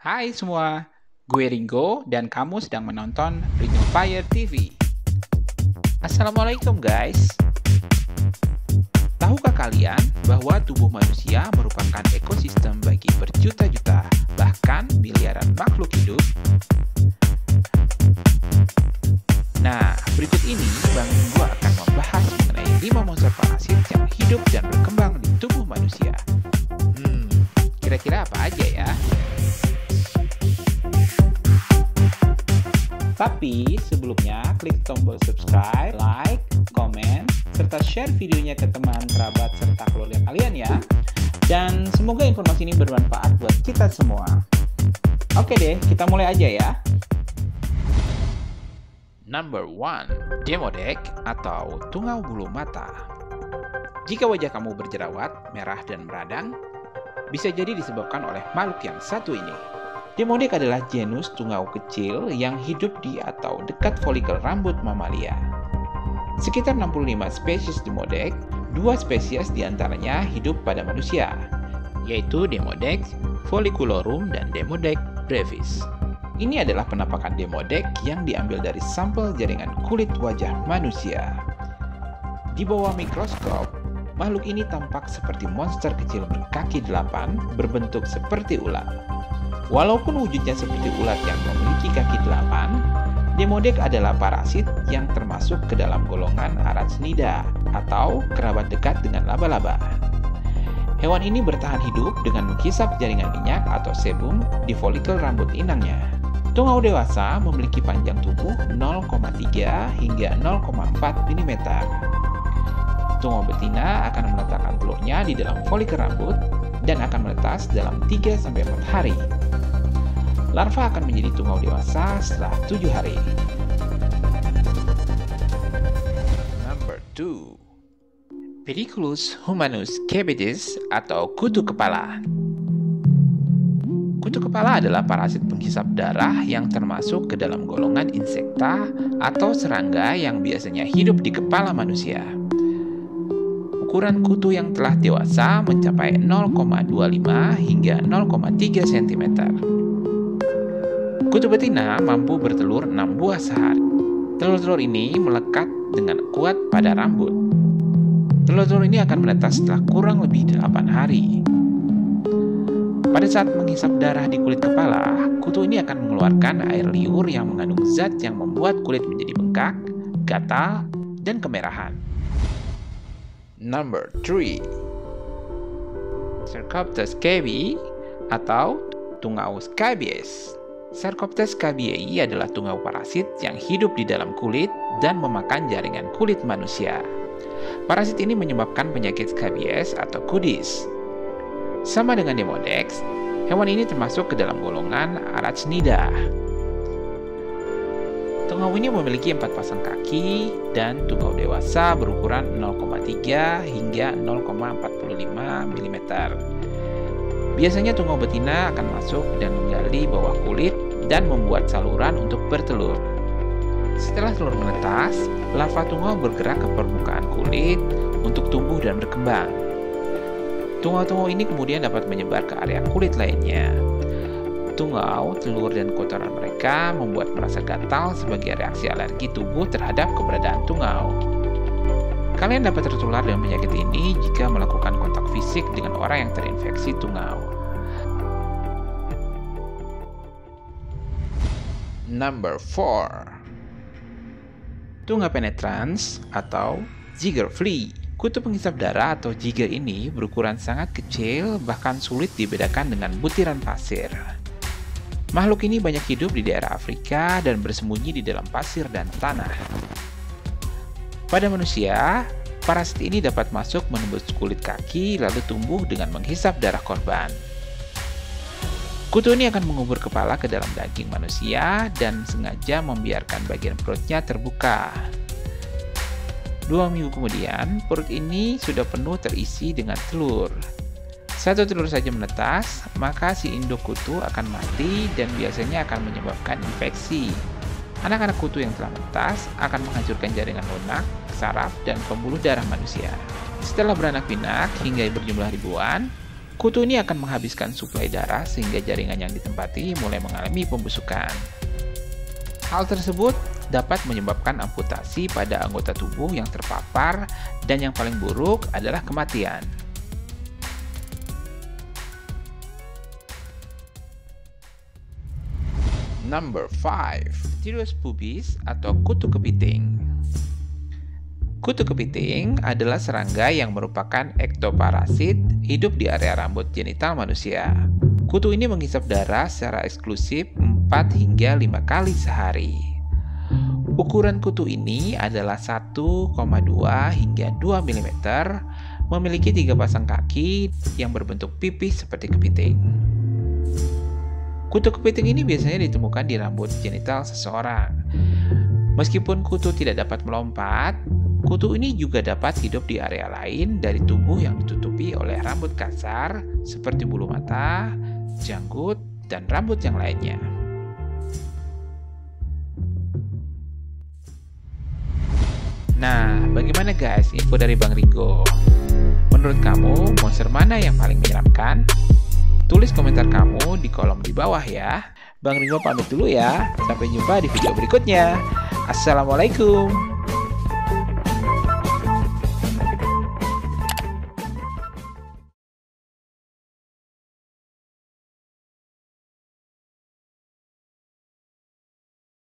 Hai semua, gue Ringo dan kamu sedang menonton Ring of Fire TV. Assalamualaikum guys. Tahukah kalian bahwa tubuh manusia merupakan ekosistem bagi berjuta-juta, bahkan miliaran makhluk hidup? Nah, berikut ini Bang Ringo akan membahas mengenai 5 monster parasit yang hidup dan berkembang di tubuh manusia. Kira-kira apa aja ya? Tapi sebelumnya klik tombol subscribe, like, komen, serta share videonya ke teman, kerabat, serta keluarga kalian ya. Dan semoga informasi ini bermanfaat buat kita semua. Oke deh, kita mulai aja ya. Number 1. Demodek atau tungau bulu mata. Jika wajah kamu berjerawat, merah dan meradang, bisa jadi disebabkan oleh makhluk yang satu ini. Demodek adalah genus tungau kecil yang hidup di atau dekat folikel rambut mamalia. Sekitar 65 spesies Demodek, 2 spesies diantaranya hidup pada manusia, yaitu Demodex folliculorum dan Demodex brevis. Ini adalah penampakan Demodek yang diambil dari sampel jaringan kulit wajah manusia. Di bawah mikroskop, makhluk ini tampak seperti monster kecil berkaki 8 berbentuk seperti ulat. Walaupun wujudnya seperti ulat yang memiliki kaki 8, Demodek adalah parasit yang termasuk ke dalam golongan Arachnida atau kerabat dekat dengan laba-laba. Hewan ini bertahan hidup dengan menghisap jaringan minyak atau sebum di folikel rambut inangnya. Tungau dewasa memiliki panjang tubuh 0,3 hingga 0,4 mm. Tungau betina akan meletakkan telurnya di dalam folikel rambut dan akan menetas dalam 3-4 hari. Larva akan menjadi tungau dewasa setelah 7 hari. Number 2. Pediculus humanus capitis atau kutu kepala. Kutu kepala adalah parasit penghisap darah yang termasuk ke dalam golongan insekta atau serangga yang biasanya hidup di kepala manusia. Ukuran kutu yang telah dewasa mencapai 0,25 hingga 0,3 cm. Kutu betina mampu bertelur 6 buah sehari. Telur-telur ini melekat dengan kuat pada rambut. Telur-telur ini akan menetas setelah kurang lebih 8 hari. Pada saat menghisap darah di kulit kepala, kutu ini akan mengeluarkan air liur yang mengandung zat yang membuat kulit menjadi bengkak, gatal, dan kemerahan. Number 3. Sarcoptes cabii atau tungau scabies. Sarcoptes cabiei adalah tungau parasit yang hidup di dalam kulit dan memakan jaringan kulit manusia. Parasit ini menyebabkan penyakit scabies atau kudis. Sama dengan Demodex, hewan ini termasuk ke dalam golongan Arachnida. Tungau ini memiliki 4 pasang kaki dan tungau dewasa berukuran 0,3 hingga 0,45 mm. Biasanya tungau betina akan masuk dan menggali bawah kulit dan membuat saluran untuk bertelur. Setelah telur menetas, larva tungau bergerak ke permukaan kulit untuk tumbuh dan berkembang. Tungau-tungau ini kemudian dapat menyebar ke area kulit lainnya. Tungau, telur, dan kotoran mereka membuat merasa gatal sebagai reaksi alergi tubuh terhadap keberadaan tungau. Kalian dapat tertular dengan penyakit ini jika melakukan kontak fisik dengan orang yang terinfeksi tungau. Number 4. Tungau penetrans atau Jiger flea. Kutu penghisap darah atau jiger ini berukuran sangat kecil, bahkan sulit dibedakan dengan butiran pasir. Makhluk ini banyak hidup di daerah Afrika dan bersembunyi di dalam pasir dan tanah. Pada manusia, parasit ini dapat masuk menembus kulit kaki lalu tumbuh dengan menghisap darah korban. Kutu ini akan mengubur kepala ke dalam daging manusia dan sengaja membiarkan bagian perutnya terbuka. 2 minggu kemudian, perut ini sudah penuh terisi dengan telur. 1 telur saja menetas, maka si induk kutu akan mati dan biasanya akan menyebabkan infeksi. Anak-anak kutu yang telah menetas akan menghancurkan jaringan lunak, saraf, dan pembuluh darah manusia. Setelah beranak pinak hingga berjumlah ribuan, Kutu ini akan menghabiskan suplai darah sehingga jaringan yang ditempati mulai mengalami pembusukan. Hal tersebut dapat menyebabkan amputasi pada anggota tubuh yang terpapar dan yang paling buruk adalah kematian. Number 5. Pterius pubis atau kutu kepiting. Kutu kepiting adalah serangga yang merupakan ektoparasit hidup di area rambut genital manusia. Kutu ini menghisap darah secara eksklusif 4 hingga 5 kali sehari. Ukuran kutu ini adalah 1,2 hingga 2 mm, memiliki 3 pasang kaki yang berbentuk pipih seperti kepiting. Kutu kepiting ini biasanya ditemukan di rambut genital seseorang. Meskipun kutu tidak dapat melompat, kutu ini juga dapat hidup di area lain dari tubuh yang ditutupi oleh rambut kasar seperti bulu mata, janggut, dan rambut yang lainnya. Nah, bagaimana guys info dari Bang Ringo? Menurut kamu, monster mana yang paling menyeramkan? Tulis komentar kamu di kolom di bawah ya. Bang Ringo pamit dulu ya. Sampai jumpa di video berikutnya. Assalamualaikum.